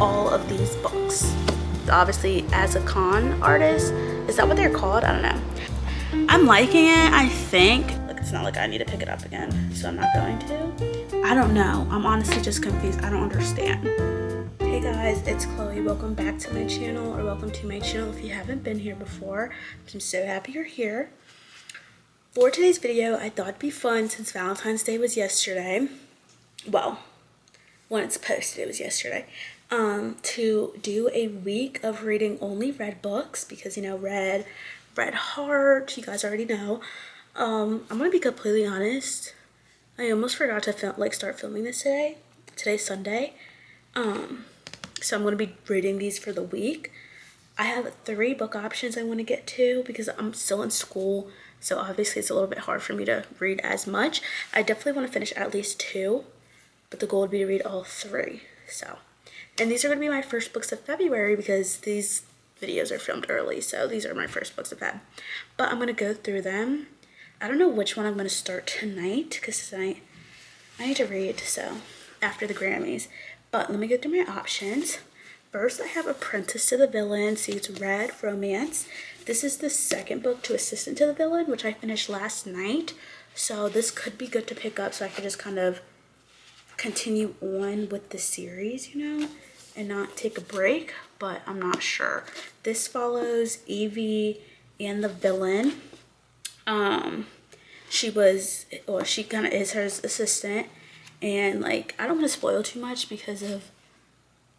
all of these books. Obviously, as a con artist, is that what they're called? I don't know. I'm liking it, I think. Like, it's not like I need to pick it up again, so I'm not going to. I don't know. I'm honestly just confused. I don't understand. Hey guys, it's Chloe. Welcome back to my channel, or welcome to my channel if you haven't been here before. I'm so happy you're here. For today's video, I thought it'd be fun since Valentine's Day was yesterday. Well, when it's posted, it was yesterday. To do a week of reading only red books because, you know, red heart, you guys already know. I'm gonna be completely honest. I almost forgot to start filming this today. Today's Sunday. So I'm gonna be reading these for the week. I have 3 book options I want to get to because I'm still in school. So obviously it's a little bit hard for me to read as much. I definitely want to finish at least 2, but the goal would be to read all 3. So, and these are going to be my first books of February because these videos are filmed early. So these are my first books of Feb. But I'm going to go through them. I don't know which one I'm going to start tonight because tonight I need to read, so after the Grammys. But let me go through my options. First, I have Apprentice to the Villain, so it's red romance. This is the second book to Assistant to the Villain, which I finished last night. So this could be good to pick up so I could just kind of continue on with the series, you know, and not take a break, but I'm not sure. This follows Evie and the villain. She kind of is her assistant, and like, I don't want to spoil too much because of,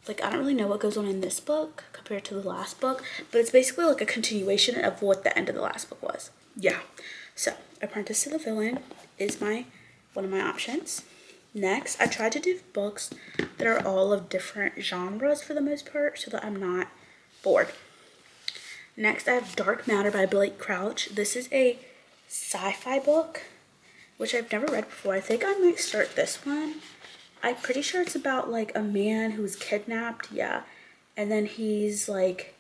like, I don't really know what goes on in this book compared to the last book, but it's basically like a continuation of what the end of the last book was. Yeah. So, Apprentice to the Villain is one of my options. Next, I tried to do books that are all of different genres for the most part so that I'm not bored. Next, I have Dark Matter by Blake Crouch. This is a sci-fi book, which I've never read before. I think I might start this one. I'm pretty sure it's about like a man who's kidnapped, yeah, and then he's like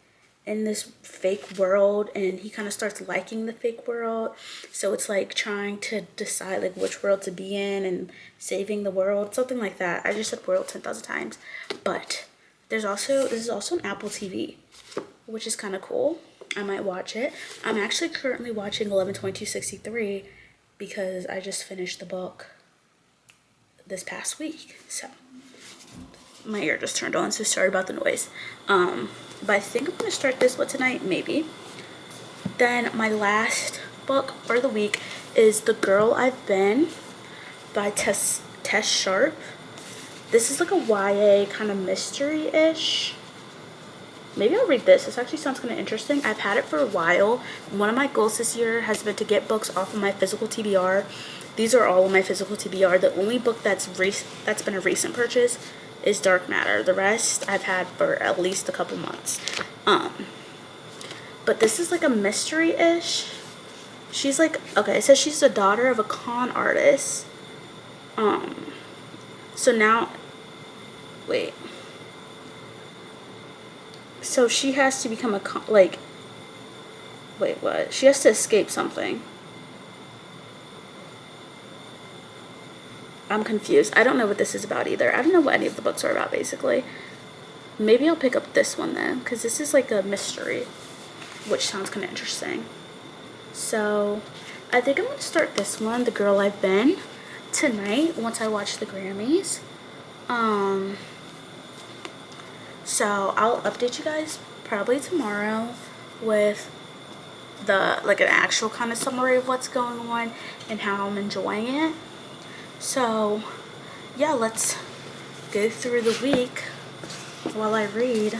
in this fake world and he kind of starts liking the fake world. So it's like trying to decide like which world to be in and saving the world, something like that. I just said world 10,000 times. But this is also an Apple TV, which is kind of cool. I might watch it. I'm actually currently watching 11/22/63 because I just finished the book this past week. So my ear just turned on, so sorry about the noise. But I think I'm gonna start this one tonight, maybe. Then my last book for the week is The Girl I've Been by Tess Sharp. This is like a YA kind of mystery-ish. Maybe I'll read this. This actually sounds kind of interesting. I've had it for a while. One of my goals this year has been to get books off of my physical TBR. These are all of my physical TBR. The only book that's been a recent purchase is Dark Matter. The rest I've had for at least a couple months. But this is like a mystery-ish. She's like, okay, it says she's the daughter of a con artist. So now, wait. So she has to become wait, what? She has to escape something. I'm confused. I don't know what this is about either. I don't know what any of the books are about, basically. Maybe I'll pick up this one, then, because this is like a mystery, which sounds kind of interesting. So, I think I'm going to start this one, The Girl I've Been, tonight, once I watch the Grammys. So, I'll update you guys probably tomorrow with an actual kind of summary of what's going on and how I'm enjoying it. So, yeah, let's go through the week while I read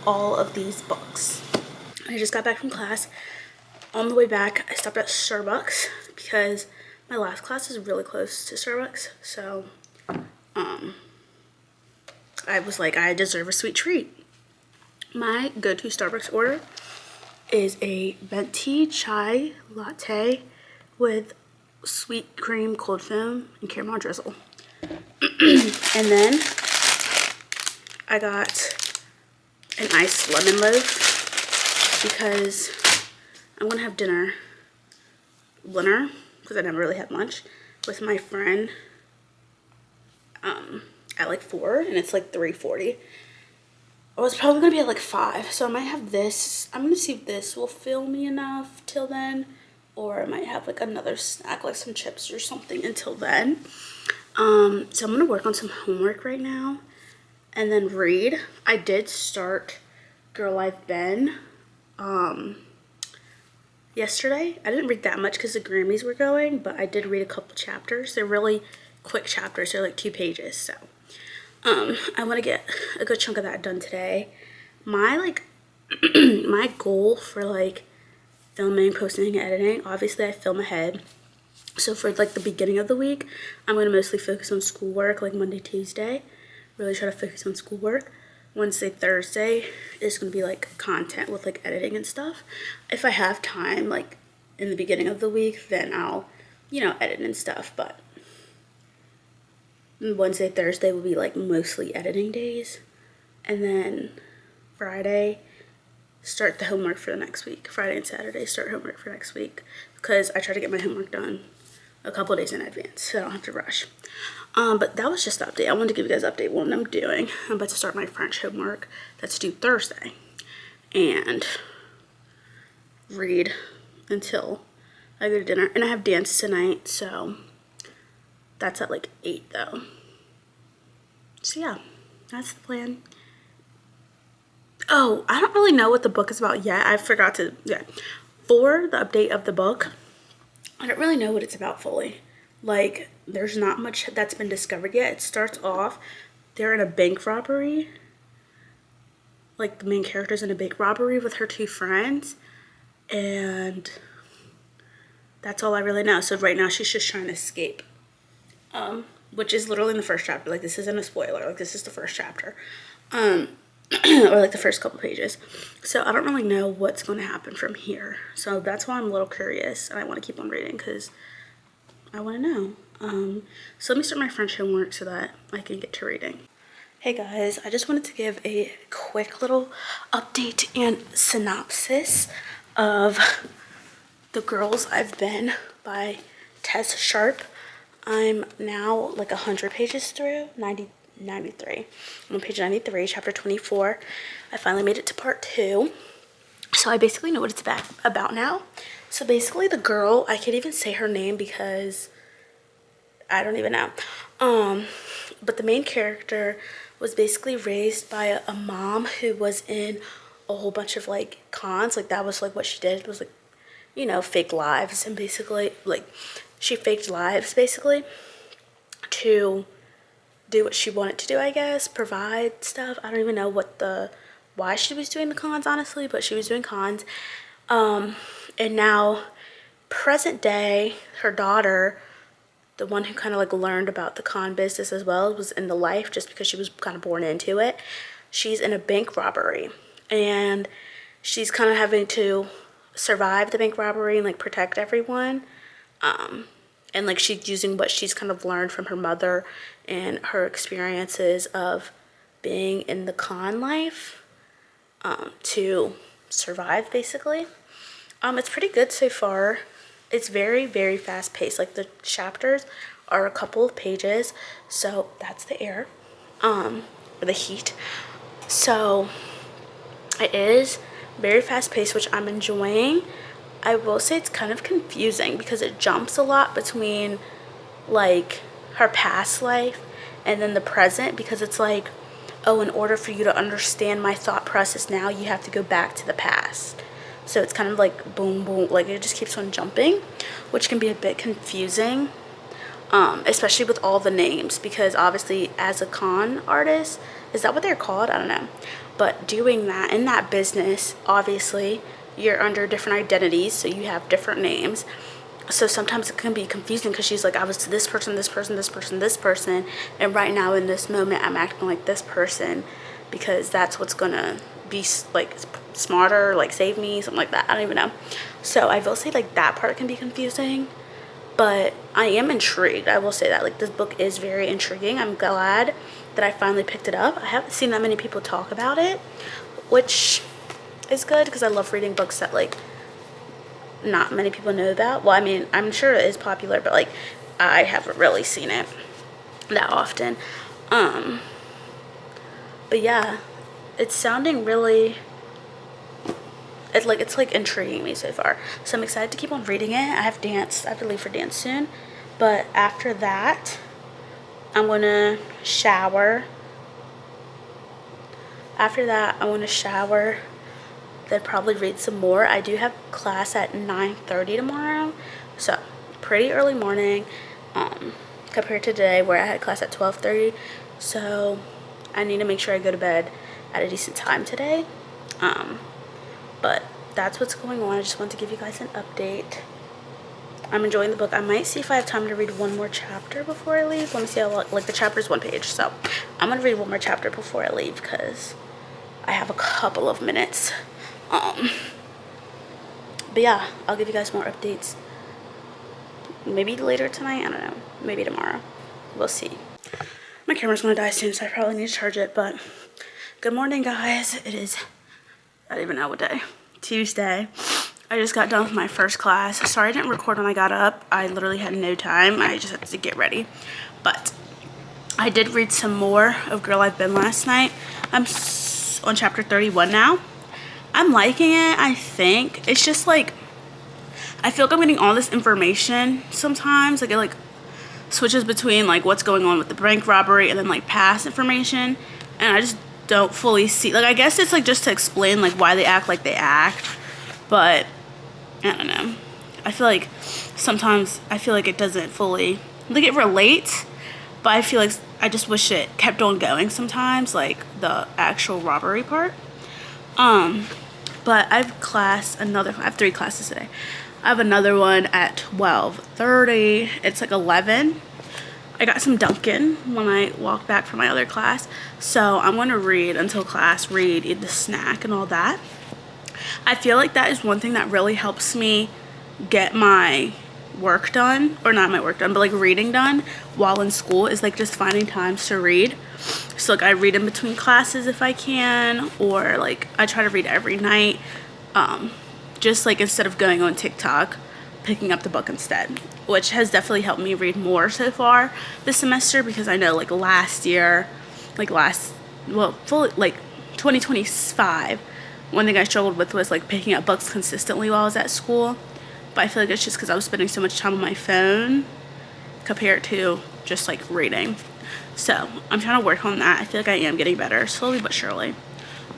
all of these books. I just got back from class. On the way back, I stopped at Starbucks because my last class is really close to Starbucks. So, I was like, I deserve a sweet treat. My go-to Starbucks order is a venti chai latte with sweet cream, cold foam, and caramel drizzle. And then I got an iced lemon loaf because I'm gonna have dinner because I never really had lunch with my friend at like 4, and it's like 3:40. Oh, it's probably gonna be at like 5. So I might have this. I'm gonna see if this will fill me enough till then. Or I might have like another snack, like some chips or something until then. So I'm gonna work on some homework right now and then read. I did start Girl I've Been yesterday. I didn't read that much because the Grammys were going, but I did read a couple chapters. They're really quick chapters. They're like 2 pages. So I want to get a good chunk of that done today. My like my goal for like filming, posting, and editing, obviously I film ahead. So for like the beginning of the week, I'm going to mostly focus on schoolwork, like Monday, Tuesday. Really try to focus on schoolwork. Wednesday, Thursday is going to be like content with like editing and stuff. If I have time, like in the beginning of the week, then I'll, edit and stuff. But Wednesday, Thursday will be like mostly editing days. And then Friday, start the homework for the next week. Friday and Saturday, start homework for next week. Because I try to get my homework done a couple days in advance, so I don't have to rush. But that was just the update. I wanted to give you guys an update what I'm doing. I'm about to start my French homework that's due Thursday. And read until I go to dinner. And I have dance tonight, so that's at like 8 though. So yeah, that's the plan. Oh, I don't really know what the book is about yet. I forgot to, for the update of the book, I don't really know what it's about fully. Like, there's not much that's been discovered yet. It starts off, they're in a bank robbery. Like, the main character's in a bank robbery with her 2 friends. And that's all I really know. So right now she's just trying to escape. Which is literally in the first chapter. Like, this isn't a spoiler. Like, this is the first chapter. Or like the first couple pages. So I don't really know what's going to happen from here. So that's why I'm a little curious and I want to keep on reading because I want to know. So let me start my French homework so that I can get to reading. Hey guys, I just wanted to give a quick little update and synopsis of The Girls I've Been by Tess Sharp. I'm now like 100 pages through, 93. I'm on page 93, chapter 24. I finally made it to part 2. So I basically know what it's about now. So basically the girl, I can't even say her name because I don't even know. But the main character was basically raised by a mom who was in a whole bunch of like cons. Like that was like what she did was like, fake lives. And basically like she faked lives basically to do what she wanted to do, I guess, provide stuff. I don't even know why she was doing the cons, honestly, but she was doing cons. And now, present day, her daughter, the one who kind of like learned about the con business as well, was in the life just because she was kind of born into it. She's in a bank robbery, and she's kind of having to survive the bank robbery and like protect everyone. And like she's using what she's kind of learned from her mother and her experiences of being in the con life to survive basically. It's pretty good so far. It's very, very fast paced. Like the chapters are a couple of pages, so that's the air, or the heat. So it is very fast paced, which I'm enjoying. I will say it's kind of confusing because it jumps a lot between like her past life and then the present, because it's like, oh, in order for you to understand my thought process now, you have to go back to the past. So it's kind of like boom, boom, like it just keeps on jumping, which can be a bit confusing, especially with all the names, because obviously as a con artist, is that what they're called? I don't know. But doing that in that business, obviously, you're under different identities, so you have different names. So sometimes it can be confusing because she's like, I was to this person, this person, this person, this person, and right now in this moment I'm acting like this person because that's what's gonna be like smarter, like save me, something like that. I don't even know. So I will say like that part can be confusing, but I am intrigued. I will say that like this book is very intriguing. I'm glad that I finally picked it up. I haven't seen that many people talk about it, which is good because I love reading books that like not many people know about. Well, I mean, I'm sure it is popular, but like I haven't really seen it that often. But yeah, it's sounding really, it's like intriguing me so far. So I'm excited to keep on reading it. I have to leave for dance soon. But after that, I'm gonna shower. After that, I want to shower, then probably read some more. I do have class at 9:30 tomorrow, so pretty early morning compared to today where I had class at 12:30. So I need to make sure I go to bed at a decent time today. But that's what's going on. I just want to give you guys an update. I'm enjoying the book. I might see if I have time to read one more chapter before I leave. Let me see how long, like the chapter's 1 page. So I'm gonna read one more chapter before I leave because I have a couple of minutes. But yeah, I'll give you guys more updates. Maybe later tonight, I don't know. Maybe tomorrow. We'll see. My camera's gonna die soon, so I probably need to charge it, but good morning, guys. It is, I don't even know what day. Tuesday. I just got done with my first class. Sorry I didn't record when I got up. I literally had no time. I just had to get ready. But I did read some more of Girl I've Been last night. I'm on chapter 31 now. I'm liking it, I think. It's just like, I feel like I'm getting all this information sometimes. Like it like switches between like what's going on with the bank robbery and then like past information. And I just don't fully see, like I guess it's like just to explain like why they act like they act. But I don't know. I feel like sometimes it doesn't fully, like it relates, but I feel like I just wish it kept on going sometimes, like the actual robbery part. But I have 3 classes today. I have another one at 12:30. It's like 11. I got some Dunkin' when I walked back from my other class. So I'm gonna read until class, eat the snack and all that. I feel like that is one thing that really helps me get my work done, or not my work done, but like reading done while in school, is like just finding times to read. So like I read in between classes if I can, or like I try to read every night, just like instead of going on TikTok, picking up the book instead, which has definitely helped me read more so far this semester, because I know like fully like 2025, one thing I struggled with was like picking up books consistently while I was at school. But I feel like it's just because I was spending so much time on my phone compared to just like reading. So I'm trying to work on that. I feel like I am getting better slowly but surely.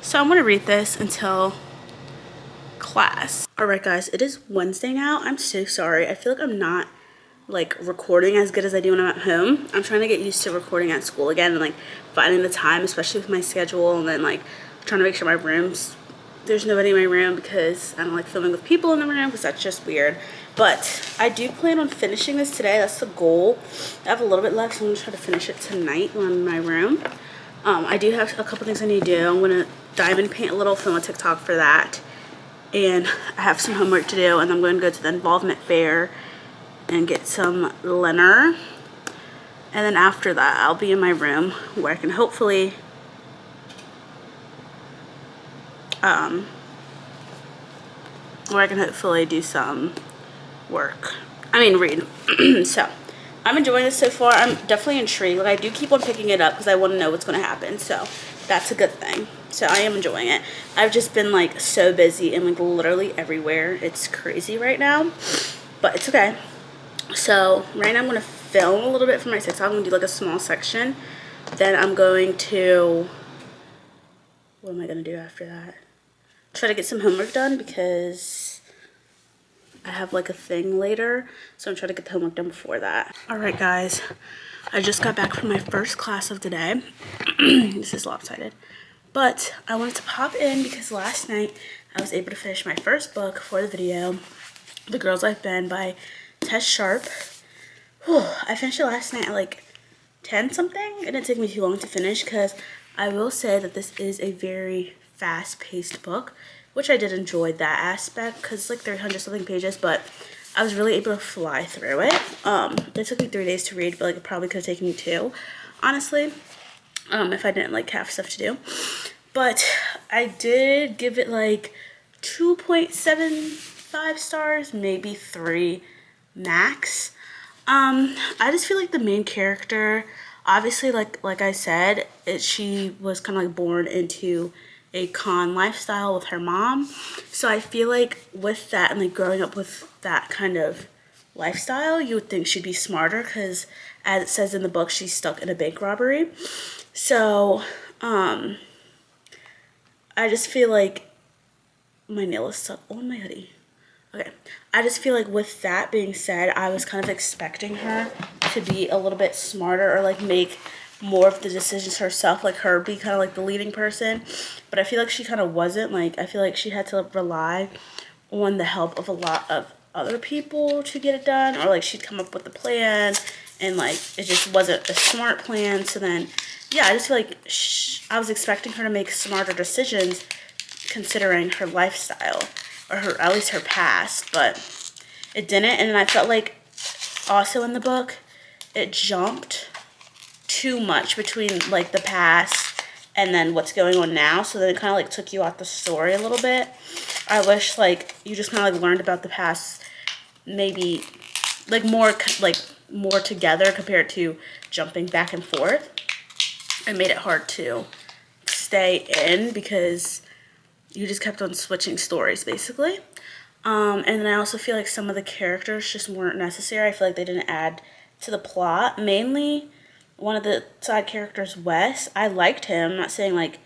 So I'm going to read this until class. Alright guys, it is Wednesday now. I'm so sorry. I feel like I'm not like recording as good as I do when I'm at home. I'm trying to get used to recording at school again and like finding the time, especially with my schedule, and then like trying to make sure there's nobody in my room because I don't like filming with people in the room because that's just weird. But I do plan on finishing this today. That's the goal. I have a little bit left, so I'm going to try to finish it tonight when I'm in my room. I do have a couple things I need to do. I'm going to diamond paint a little, film a TikTok for that. And I have some homework to do, and I'm going to go to the involvement fair and get some liner. And then after that, I'll be in my room where I can hopefully do some work. Read. So I'm enjoying this so far. I'm definitely intrigued. Like I do keep on picking it up because I want to know what's going to happen. So that's a good thing. So I am enjoying it. I've just been like so busy and like literally everywhere. It's crazy right now, but it's okay. So right now I'm going to film a little bit for my TikTok. I'm going to do like a small section. Then I'm going to, what am I going to do after that? Try to get some homework done because I have like a thing later, so I'm trying to get the homework done before that. Alright guys, I just got back from my first class of the day. This is lopsided, but I wanted to pop in because last night I was able to finish my first book for the video, The Girls I've Been by Tess Sharp. Whew, I finished it last night at like 10 something. It didn't take me too long to finish because I will say that this is a very fast-paced book, which I did enjoy that aspect because it's like 300 something pages, but I was really able to fly through it. It took me 3 days to read, but like it probably could have taken me 2, honestly, if I didn't like have stuff to do. But I did give it like 2.75 stars, maybe 3 max. I just feel like the main character, obviously like I said, she was kind of like born into a con lifestyle with her mom. So I feel like with that and like growing up with that kind of lifestyle, you would think she'd be smarter because as it says in the book, she's stuck in a bank robbery. So I just feel like my nail is stuck on my hoodie. Okay, I just feel like with that being said, I was kind of expecting her to be a little bit smarter or like make more of the decisions herself, like her be kind of like the leading person. But I feel like she kind of wasn't. Like, I feel like she had to rely on the help of a lot of other people to get it done, or like she'd come up with the plan and like it just wasn't a smart plan. So then, yeah, I just feel like I was expecting her to make smarter decisions considering her lifestyle or her, at least her past, but it didn't. And then I felt like also in the book it jumped too much between like the past and then what's going on now, so then it kind of like took you out the story a little bit. I wish like you just kind of like learned about the past maybe like more together compared to jumping back and forth. It made it hard to stay in because you just kept on switching stories basically. And then I also feel like some of the characters just weren't necessary. I feel like they didn't add to the plot. Mainly one of the side characters, Wes, I liked him. I'm not saying like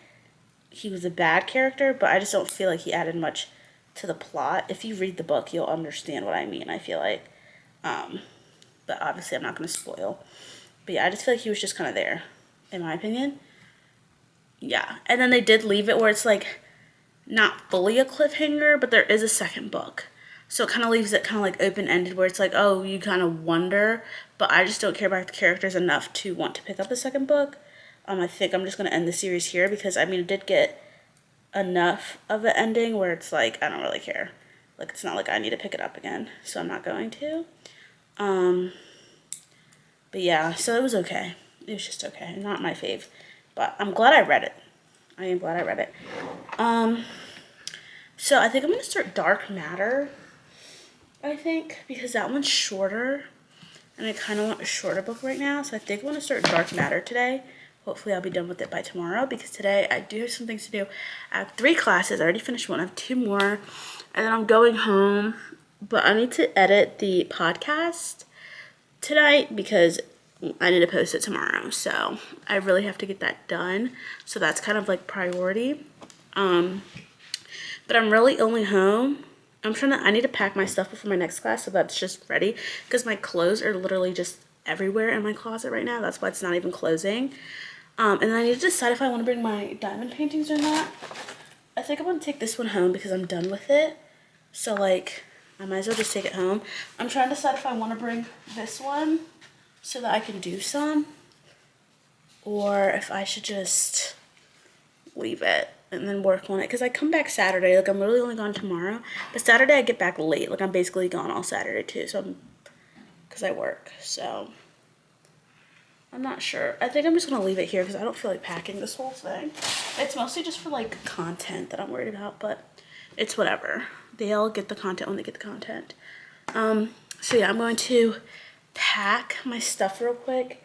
he was a bad character, but I just don't feel like he added much to the plot. If you read the book, you'll understand what I mean, I feel like. But obviously I'm not going to spoil. But yeah, I just feel like he was just kind of there, in my opinion. Yeah, and then they did leave it where it's like not fully a cliffhanger, but there is a second book. So it kind of leaves it kind of like open-ended where it's like, oh, you kind of wonder, but I just don't care about the characters enough to want to pick up a second book. I think I'm just going to end the series here because, I mean, it did get enough of an ending where it's like, I don't really care. Like, it's not like I need to pick it up again, so I'm not going to. But yeah, so it was okay. It was just okay. Not my fave. But I'm glad I read it. I am glad I read it. So I think I'm going to start Dark Matter, I think, because that one's shorter, and I kind of want a shorter book right now, so I think I want to start Dark Matter today. Hopefully I'll be done with it by tomorrow, because today I do have some things to do. I have 3 classes. I already finished one. I have 2 more, and then I'm going home, but I need to edit the podcast tonight because I need to post it tomorrow, so I really have to get that done. So that's kind of like priority. But I'm really only home. I need to pack my stuff before my next class so that's just ready, because my clothes are literally just everywhere in my closet right now. That's why it's not even closing. And then I need to decide if I want to bring my diamond paintings or not. I think I want to take this one home because I'm done with it. So like, I might as well just take it home. I'm trying to decide if I want to bring this one so that I can do some, or if I should just leave it and then work on it, because I come back Saturday. Like, I'm literally only gone tomorrow, but Saturday I get back late. Like, I'm basically gone all Saturday too, so because I work, so I'm not sure. I think I'm just gonna leave it here because I don't feel like packing this whole thing. It's mostly just for like content that I'm worried about, but it's whatever. They'll get the content when they get the content. So yeah, I'm going to pack my stuff real quick.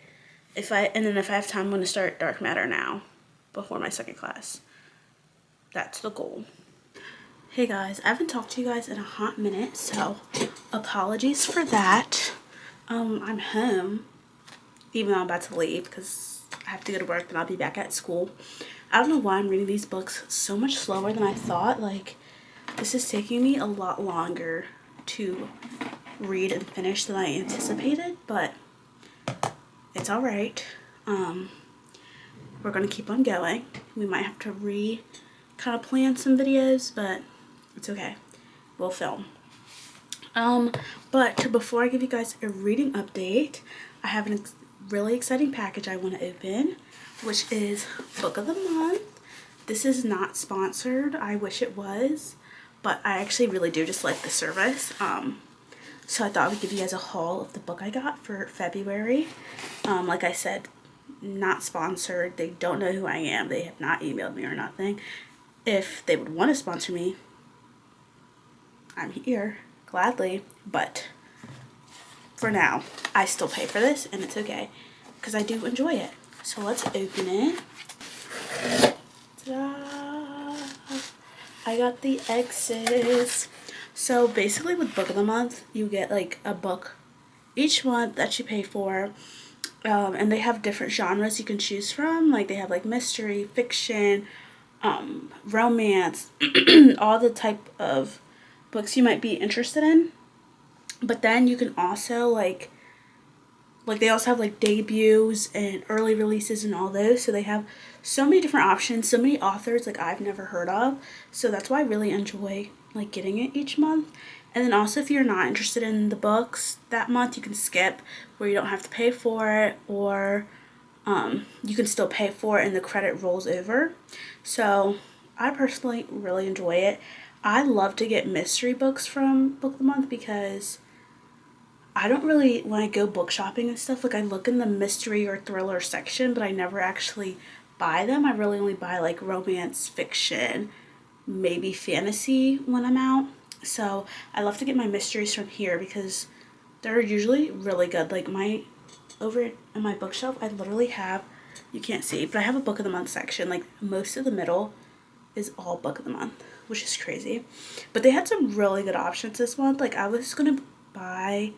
And then if I have time, I'm going to start Dark Matter now before my second class. That's the goal. Hey guys, I haven't talked to you guys in a hot minute, so apologies for that. I'm home, even though I'm about to leave because I have to go to work, then I'll be back at school. I don't know why I'm reading these books so much slower than I thought. Like, this is taking me a lot longer to read and finish than I anticipated, but it's all right. We're gonna keep on going. We might have to kind of plan some videos, but it's okay. We'll film. But before I give you guys a reading update, I have a really exciting package I want to open, which is Book of the Month. This is not sponsored. I wish it was, but I actually really do just like the service. So I thought I would give you guys a haul of the book I got for February. Like I said, not sponsored. They don't know who I am. They have not emailed me or nothing. If they would want to sponsor me, I'm here, gladly. But for now, I still pay for this, and it's okay, because I do enjoy it. So let's open it. Ta-da! I got the X's. So basically with Book of the Month, you get like a book each month that you pay for. And they have different genres you can choose from. Like they have like mystery, fiction, romance, all the type of books you might be interested in. But then you can also like they also have like debuts and early releases and all those. So they have so many different options, so many authors like I've never heard of. So that's why I really enjoy like getting it each month. And then also if you're not interested in the books that month, you can skip where you don't have to pay for it, or you can still pay for it and the credit rolls over. So I personally really enjoy it. I love to get mystery books from Book of the Month because I don't really, when I go book shopping and stuff, like I look in the mystery or thriller section, but I never actually buy them. I really only buy like romance, fiction, maybe fantasy when I'm out. So I love to get my mysteries from here because they're usually really good. Like over in my bookshelf, I literally have, you can't see, but I have a Book of the Month section. Like most of the middle is all Book of the Month, which is crazy. But they had some really good options this month. Like I was going to buy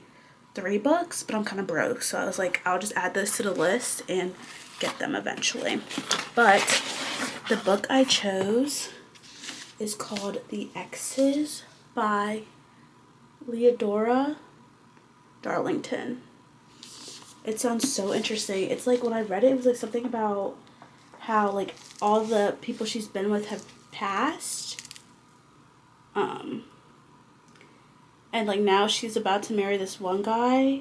3 books, but I'm kind of broke. So I was like, I'll just add those to the list and get them eventually. But the book I chose is called The X's by Leodora Darlington. It sounds so interesting. It's like when I read it, it was like something about how like all the people she's been with have passed. And like now she's about to marry this one guy,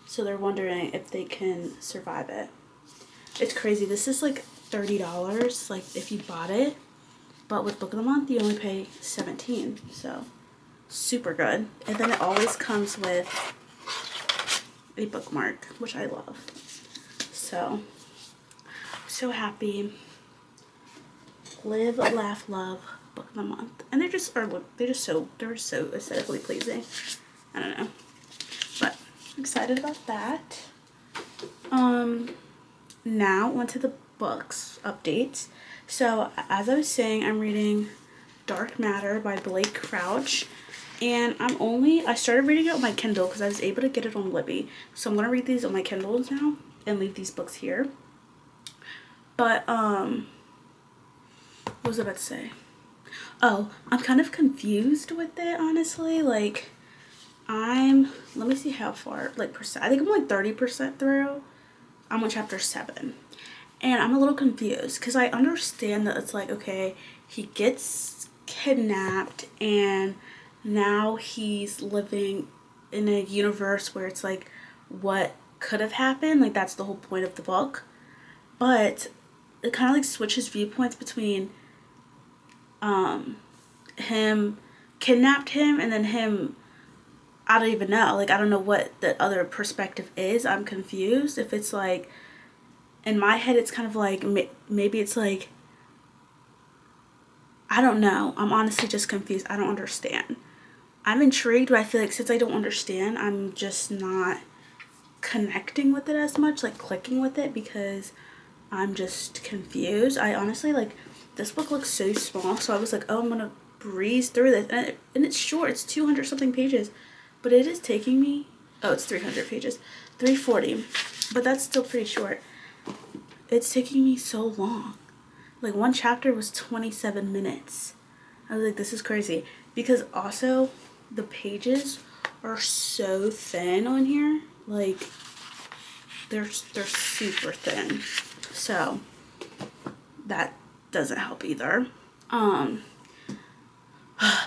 so they're wondering if they can survive it. It's crazy. This is like $30, like if you bought it, but with Book of the Month you only pay $17, so super good. And then it always comes with a bookmark, which I love. So I'm so happy. Live, laugh, love. Book of the Month, and they're so aesthetically pleasing. I don't know, but I'm excited about that. Now onto the books updates. So as I was saying, I'm reading Dark Matter by Blake Crouch, and I started reading it on my Kindle because I was able to get it on Libby. So I'm gonna read these on my Kindles now and leave these books here. But what was I about to say? Oh, I'm kind of confused with it, honestly. Like, let me see how far, like, percent. I think I'm like 30% through. I'm on chapter 7. And I'm a little confused because I understand that it's like, okay, he gets kidnapped and now he's living in a universe where it's like what could have happened. Like, that's the whole point of the book. But it kind of like switches viewpoints between him kidnapped him and then him, I don't even know, like I don't know what the other perspective is. I'm confused if it's like, in my head it's kind of like maybe it's like, I don't know. I'm honestly just confused. I don't understand. I'm intrigued, but I feel like since I don't understand, I'm just not connecting with it as much, like clicking with it, because I'm just confused. I honestly, like, this book looks so small, so I was like, oh, I'm gonna breeze through this, and it's short. It's 200 something pages, but it is taking me, oh, it's 300 pages, 340, but that's still pretty short. It's taking me so long. Like, one chapter was 27 minutes. I was like, this is crazy, because also the pages are so thin on here. Like, they're super thin, so that doesn't help either.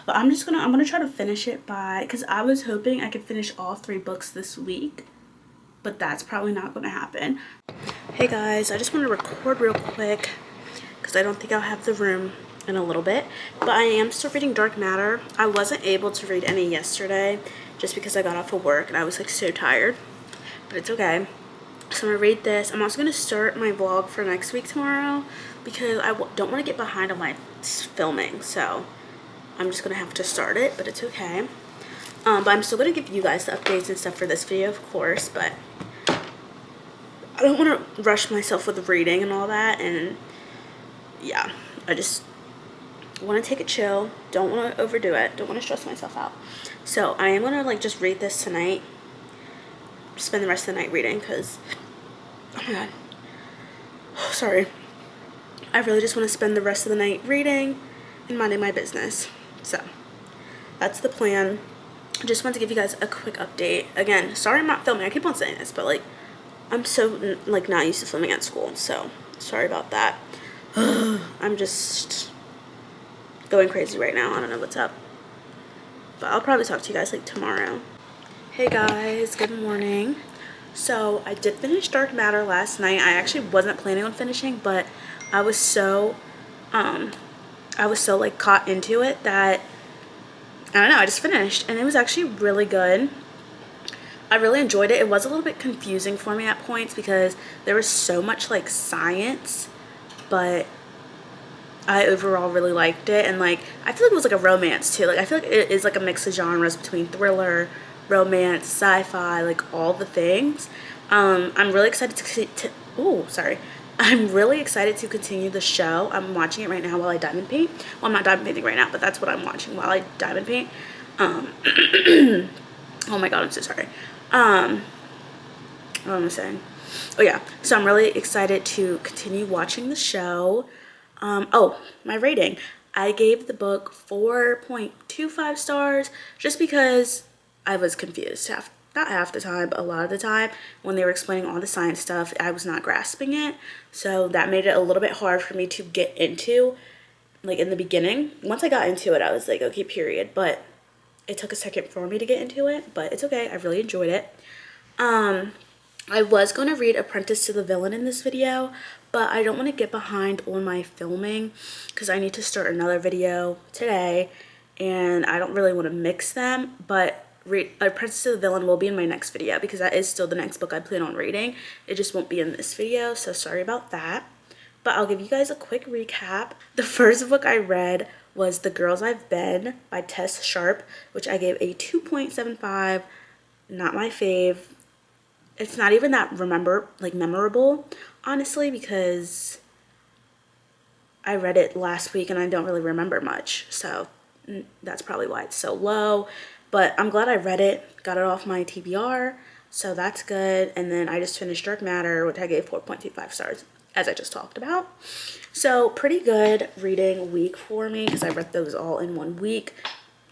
But I'm gonna try to finish it because I was hoping I could finish all 3 books this week, but that's probably not gonna happen. Hey guys, I just want to record real quick because I don't think I'll have the room in a little bit, but I am still reading Dark Matter. I wasn't able to read any yesterday just because I got off of work and I was like so tired, but it's okay. So I'm gonna read this. I'm also gonna start my vlog for next week tomorrow because I don't want to get behind on my filming, so I'm just gonna have to start it, but it's okay. But I'm still gonna give you guys the updates and stuff for this video, of course, but I don't want to rush myself with reading and all that, and yeah, I just I want to take it chill. Don't want to overdo it. Don't want to stress myself out. So I am going to like just read this tonight. Spend the rest of the night reading because, oh my god. Sorry. I really just want to spend the rest of the night reading and minding my business. So that's the plan. I just want to give you guys a quick update. Again, sorry I'm not filming. I keep on saying this, but like I'm so like not used to filming at school. So sorry about that. I'm just going crazy right now. I don't know what's up. But I'll probably talk to you guys like tomorrow. Hey guys, good morning. So I did finish Dark Matter last night. I actually wasn't planning on finishing, but I was so like caught into it that I don't know, I just finished and it was actually really good. I really enjoyed it. It was a little bit confusing for me at points because there was so much like science, but I overall really liked it. And like I feel like it was like a romance too. Like I feel like it is like a mix of genres between thriller, romance, sci-fi, like all the things. I'm really excited I'm really excited to continue the show. I'm watching it right now while I diamond paint. Well, I'm not diamond painting right now, but that's what I'm watching while I diamond paint. Oh my god, I'm so sorry. What am I saying? Oh yeah, so I'm really excited to continue watching the show. Oh, my rating. I gave the book 4.25 stars just because I was confused. Not half the time, but a lot of the time when they were explaining all the science stuff, I was not grasping it. So that made it a little bit hard for me to get into, like in the beginning. Once I got into it, I was like, okay, period. But it took a second for me to get into it, but it's okay. I really enjoyed it. I was going to read Apprentice to the Villain in this video, but I don't want to get behind on my filming because I need to start another video today and I don't really want to mix them, but Apprentice to the Villain will be in my next video because that is still the next book I plan on reading. It just won't be in this video, so sorry about that. But I'll give you guys a quick recap. The first book I read was The Girls I've Been by Tess Sharp, which I gave a 2.75. Not my fave. It's not even that memorable, honestly, because I read it last week and I don't really remember much. So that's probably why it's so low. But I'm glad I read it, got it off my TBR, so that's good. And then I just finished Dark Matter, which I gave 4.25 stars, as I just talked about. So pretty good reading week for me because I read those all in 1 week.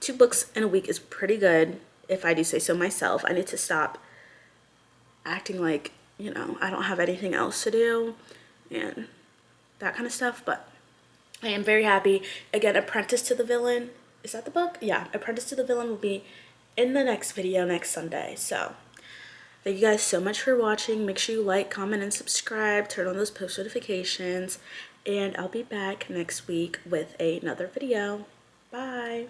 2 books in a week is pretty good, if I do say so myself. I need to stop acting like, you know, I don't have anything else to do and that kind of stuff, but I am very happy. Again, Apprentice to the Villain, is that the book? Yeah, Apprentice to the Villain will be in the next video next Sunday. So thank you guys so much for watching. Make sure you like, comment, and subscribe. Turn on those post notifications, and I'll be back next week with another video. Bye.